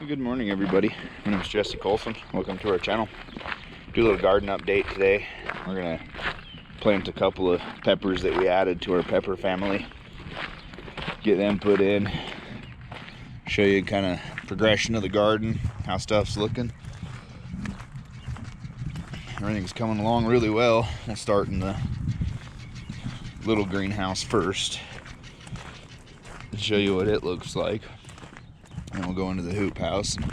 Good morning, everybody. My name is Jesse Colson. Welcome to our channel. Do a little garden update today. We're gonna plant a couple of peppers that we added to our pepper family. Get them put in. Show you kind of progression of the garden, how stuff's looking. Everything's coming along really well. We'll start in the little greenhouse first and show you what it looks like. And we'll go into the hoop house and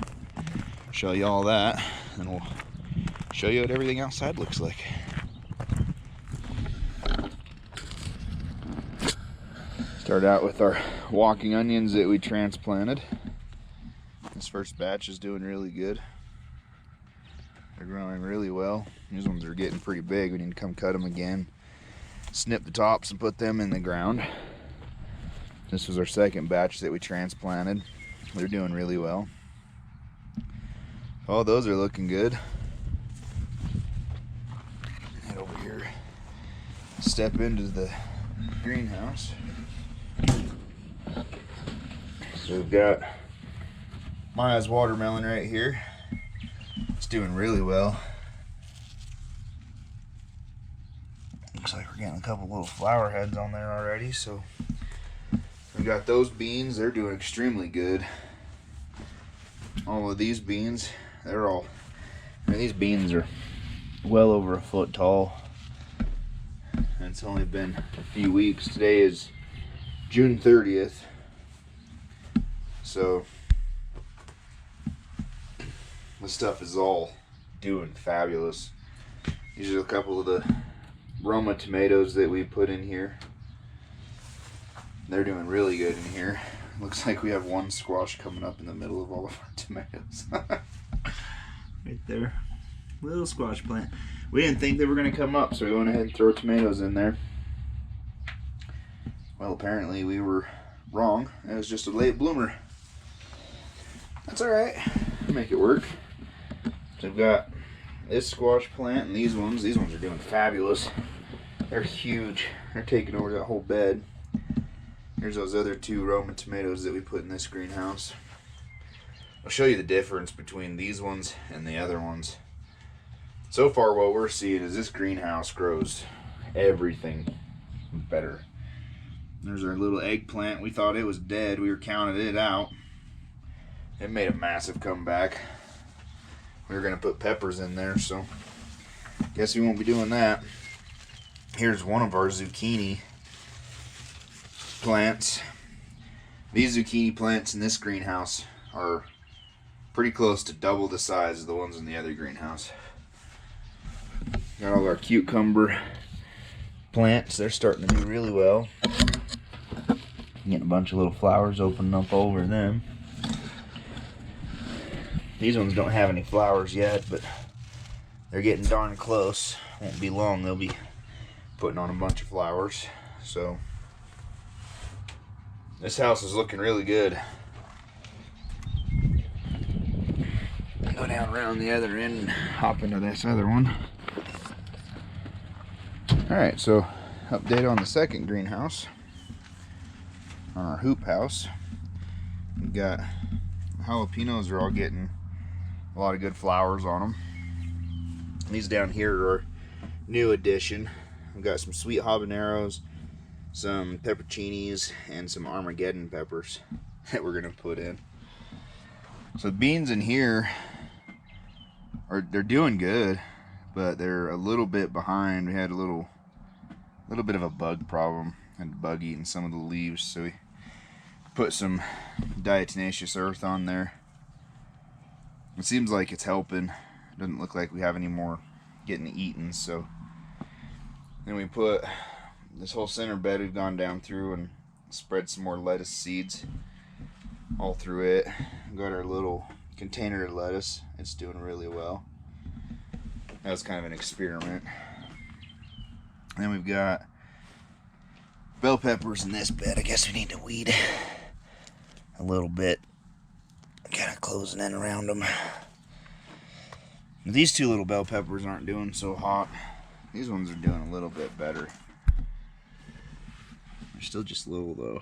show you all that, and we'll show you what everything outside looks like. Start out with our walking onions that we transplanted. This first batch is doing really good. They're growing really well. These ones are getting pretty big. We need to come cut them again, snip the tops and put them in the ground. This was our second batch that we transplanted. They're doing really well. Oh, those are looking good. Head over here. Step into the greenhouse. So we've got Maya's watermelon right here. It's doing really well. Looks like we're getting a couple little flower heads on there already. So we got those beans. They're doing extremely good. All of these beans, these beans are well over a foot tall. And it's only been a few weeks. Today is June 30th. So this stuff is all doing fabulous. These are a couple of the Roma tomatoes that we put in here. They're doing really good in here. Looks like we have one squash coming up in the middle of all of our tomatoes. Right there. Little squash plant. We didn't think they were going to come up, so we went ahead and throw tomatoes in there. Well, apparently we were wrong. It was just a late bloomer. That's alright. We'll make it work. So we've got this squash plant and these ones. These ones are doing fabulous. They're huge. They're taking over that whole bed. Here's those other two Roma tomatoes that we put in this greenhouse. I'll show you the difference between these ones and the other ones. So far what we're seeing is this greenhouse grows everything better. There's our little eggplant. We thought it was dead. We were counting it out. It made a massive comeback. We were going to put peppers in there, so guess we won't be doing that. Here's one of our zucchini plants. These zucchini plants in this greenhouse are pretty close to double the size of the ones in the other greenhouse. Got all our cucumber plants. They're starting to do really well. Getting a bunch of little flowers opening up over them. These ones don't have any flowers yet, but they're getting darn close. Won't be long, they'll be putting on a bunch of flowers. So this house is looking really good. Go down around the other end and hop into this other one. Alright, so update on the second greenhouse. On our hoop house. We've got jalapenos are all getting a lot of good flowers on them. These down here are new addition. We've got some sweet habaneros, some pepperoncinis, and some Armageddon peppers that we're gonna put in. So the beans in here they're doing good, but they're a little bit behind. We had a little bit of a bug problem, and bug eating some of the leaves, so we put some diatomaceous earth on there. It seems like it's helping. It doesn't look like we have any more getting eaten. So then we put this whole center bed, we've gone down through and spread some more lettuce seeds all through it. Got our little container of lettuce. It's doing really well. That was kind of an experiment. And then we've got bell peppers in this bed. I guess we need to weed a little bit. Kind of closing in around them. These two little bell peppers aren't doing so hot. These ones are doing a little bit better. They're still just little though.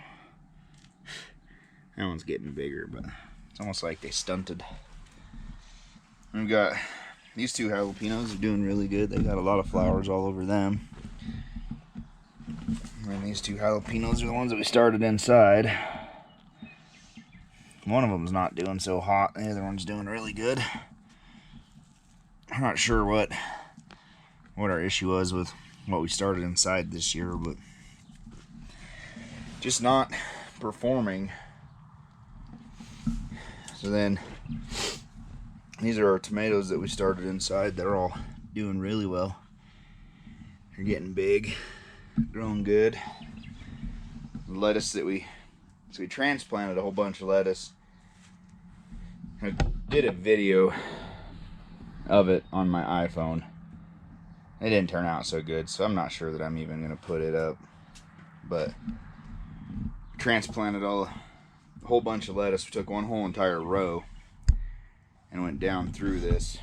That one's getting bigger, but It's almost like they stunted. And we've got these two jalapenos are doing really good. They got a lot of flowers all over them. And these two jalapenos are the ones that we started inside. One of them's not doing so hot. The other one's doing really good. I'm not sure what our issue was with what we started inside this year, but just not performing. So then these are our tomatoes that we started inside. They're all doing really well. They're getting big, growing good. The lettuce that we transplanted a whole bunch of lettuce. I did a video of it on my iPhone. It didn't turn out so good, so I'm not sure that I'm even going to put it up. But transplanted a whole bunch of lettuce. We took one whole entire row and went down through this.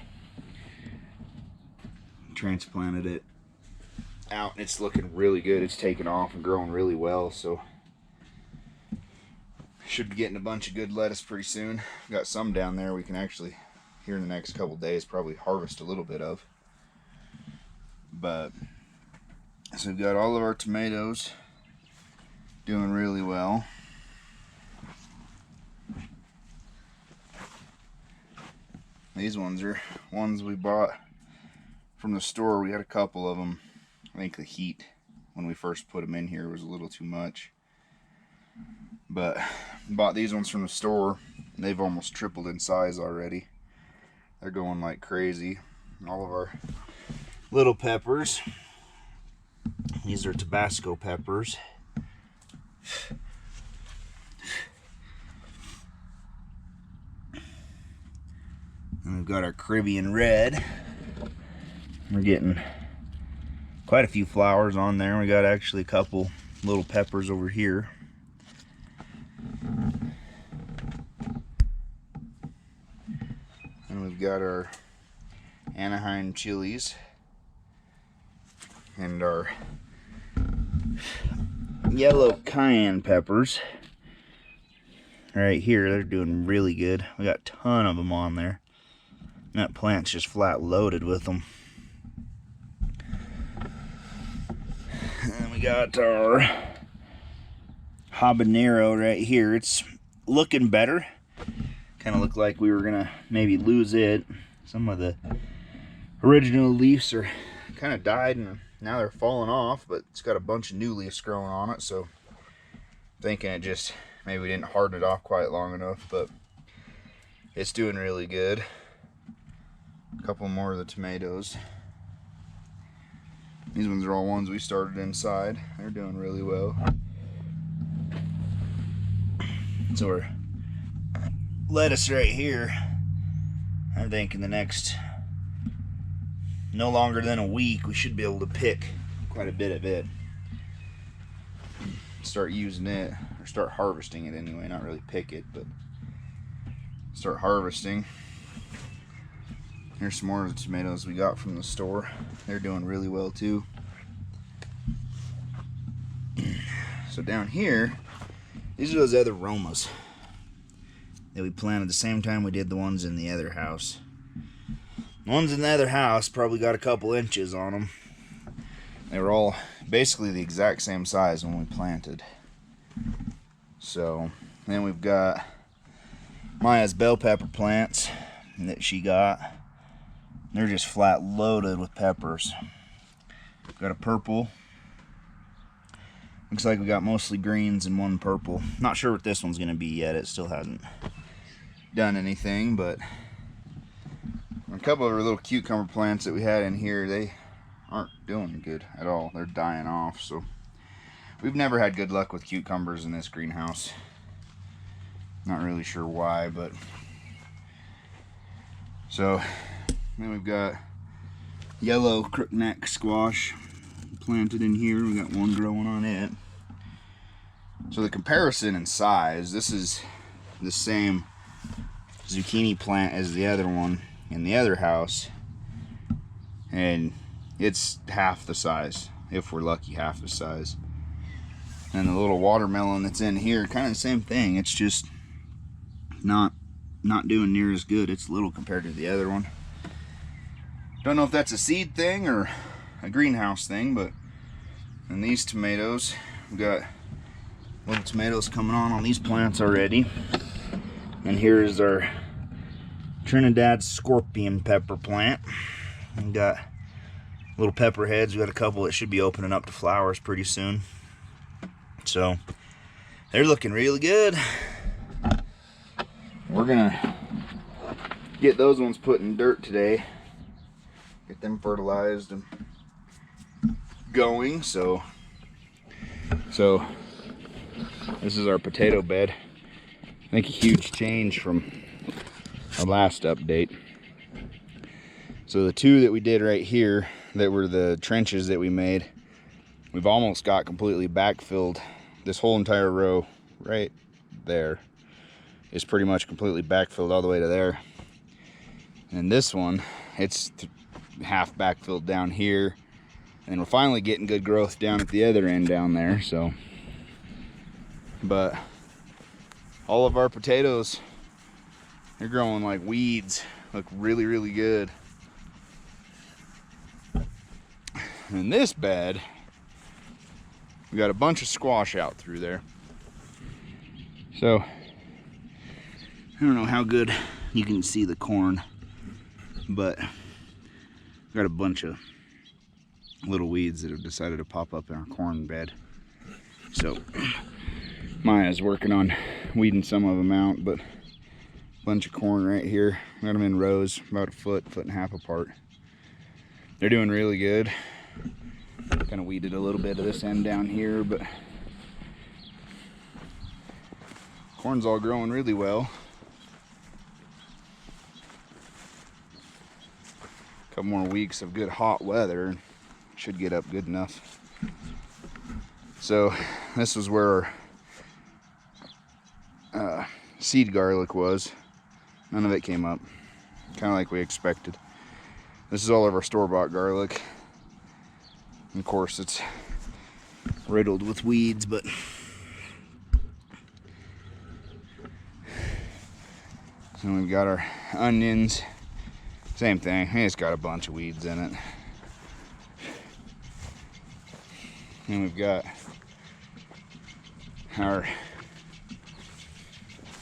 Transplanted it out, and it's looking really good. It's taken off and growing really well, so should be getting a bunch of good lettuce pretty soon. Got some down there we can actually, here in the next couple days, probably harvest a little bit of. But so we've got all of our tomatoes doing really well. These ones are ones we bought from the store. We had a couple of them. I think the heat when we first put them in here was a little too much. But bought these ones from the store. They've almost tripled in size already. They're going like crazy. All of our little peppers. These are Tabasco peppers. And we've got our Caribbean red. We're getting quite a few flowers on there. We got actually a couple little peppers over here. And we've got our Anaheim chilies and our yellow cayenne peppers right here. They're doing really good. We got a ton of them on there. And that plant's just flat loaded with them. And then we got our habanero right here. It's looking better. Kind of looked like we were gonna maybe lose it. Some of the original leaves are kind of died and now they're falling off, but it's got a bunch of new leaves growing on it, so I'm thinking it just maybe we didn't harden it off quite long enough, but it's doing really good. A couple more of the tomatoes. These ones are all ones we started inside. They're doing really well. So our lettuce right here, I think in the next no longer than a week we should be able to pick quite a bit of it. Start using it, or start harvesting it anyway, not really pick it, but start harvesting. Here's some more of the tomatoes we got from the store. They're doing really well too. So down here, these are those other Romas that we planted the same time we did the ones in the other house. The ones in the other house probably got a couple inches on them. They were all basically the exact same size when we planted. So then we've got Maya's bell pepper plants that she got. They're just flat loaded with peppers. Got a purple. Looks like we got mostly greens and one purple. Not sure what this one's gonna be yet. It still hasn't done anything, but a couple of our little cucumber plants that we had in here, they aren't doing good at all. They're dying off, so we've never had good luck with cucumbers in this greenhouse. Not really sure why, but so then we've got yellow crookneck squash planted in here. We got one growing on it. So the comparison in size, this is the same zucchini plant as the other one in the other house, and it's half the size, if we're lucky, half the size. And the little watermelon that's in here, kind of the same thing. It's just not not doing near as good. It's little compared to the other one. Don't know if that's a seed thing or a greenhouse thing, but in these tomatoes, we've got little tomatoes coming on these plants already. And here is our Trinidad scorpion pepper plant. We've got little pepper heads. We've got a couple that should be opening up to flowers pretty soon. So they're looking really good. We're gonna get those ones put in dirt today. Get them fertilized and going. So this is our potato bed. I think a huge change from our last update. So the two that we did right here that were the trenches that we made, we've almost got completely backfilled. This whole entire row right there is pretty much completely backfilled all the way to there. And this one, it's half backfilled down here. And we're finally getting good growth down at the other end down there. So, but all of our potatoes, they're growing like weeds. Look really, really good. In this bed, we got a bunch of squash out through there. So, I don't know how good you can see the corn, but got a bunch of little weeds that have decided to pop up in our corn bed. So, Maya's working on weeding some of them out, but a bunch of corn right here. Got them in rows, about a foot and a half apart. They're doing really good. Kind of weeded a little bit of this end down here, but corn's all growing really well. A couple more weeks of good hot weather and should get up good enough. So this was where our seed garlic was. None of it came up, kind of like we expected. This is all of our store-bought garlic. And of course, it's riddled with weeds, but so we've got our onions. Same thing. It's got a bunch of weeds in it. And we've got our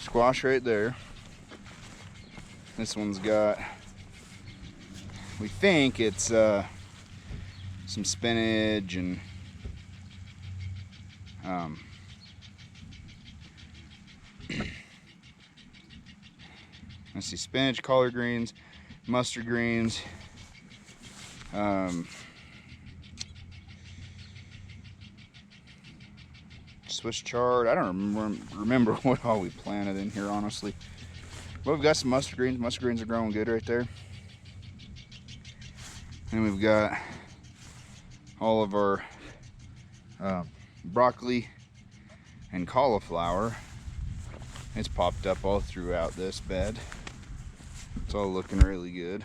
squash right there. This one's got, we think it's some spinach and let's see, spinach, collard greens, mustard greens, Swiss chard. I don't remember what all we planted in here, honestly. But we've got some mustard greens. Mustard greens are growing good right there. And we've got all of our broccoli and cauliflower. It's popped up all throughout this bed. It's all looking really good.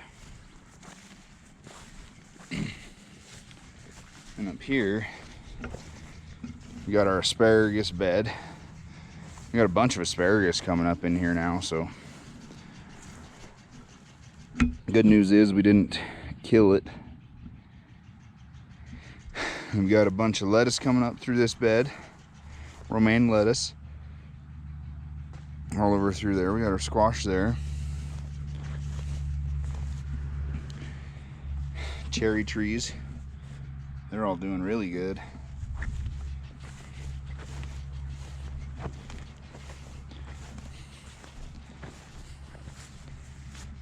And up here, we got our asparagus bed. We got a bunch of asparagus coming up in here now, so good news is we didn't kill it. We've got a bunch of lettuce coming up through this bed, romaine lettuce, all over through there. We got our squash there, cherry trees, they're all doing really good.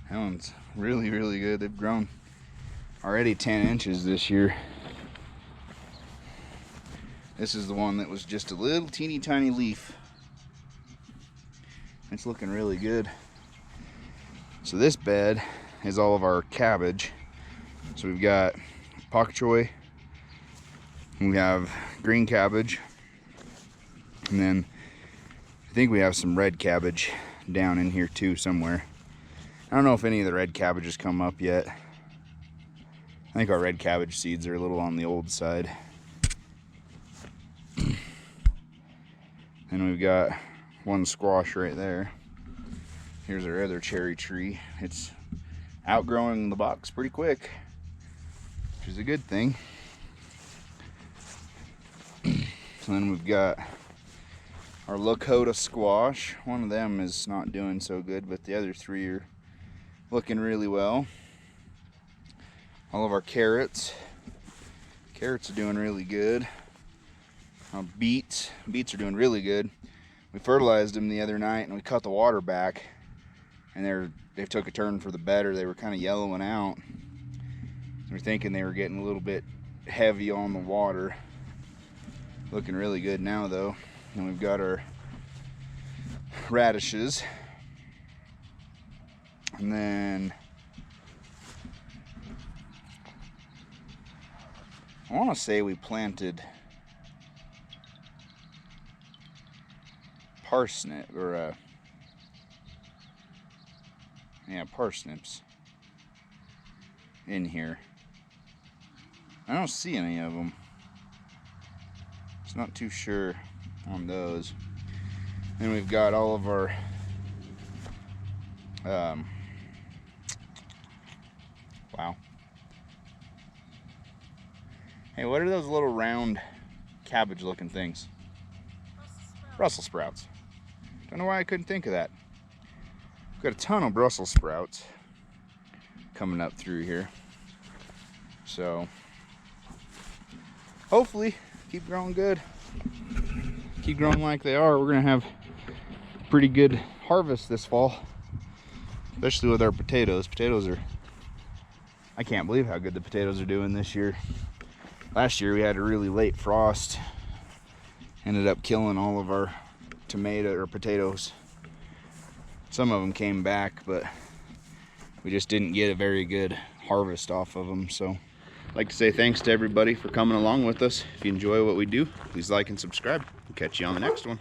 That one's really, really good. They've grown already 10 inches this year. This is the one that was just a little teeny tiny leaf. It's looking really good. So this bed is all of our cabbage. So we've got pak choy, we have green cabbage, and then I think we have some red cabbage down in here too somewhere. I don't know if any of the red cabbage has come up yet. I think our red cabbage seeds are a little on the old side. And we've got one squash right there. Here's our other cherry tree. It's outgrowing the box pretty quick, which is a good thing. So then we've got our Lakota squash. One of them is not doing so good, but the other three are looking really well. All of our carrots. Carrots are doing really good. Beets are doing really good. We fertilized them the other night and we cut the water back, and they took a turn for the better. They were kind of yellowing out. We're thinking they were getting a little bit heavy on the water. Looking really good now though. And we've got our radishes. And then I want to say we planted parsnip or parsnips in here. I don't see any of them. It's not too sure on those. Then we've got all of our wow. Hey, what are those little round cabbage looking things? Brussels sprouts. Don't know why I couldn't think of that. We've got a ton of Brussels sprouts coming up through here. So hopefully keep growing good. Keep growing like they are. We're gonna have a pretty good harvest this fall, especially with our potatoes. I can't believe how good the potatoes are doing this year. Last year we had a really late frost. Ended up killing all of our potatoes. Some of them came back, but we just didn't get a very good harvest off of them. So I'd like to say thanks to everybody for coming along with us. If you enjoy what we do, please like and subscribe. We'll catch you on the next one.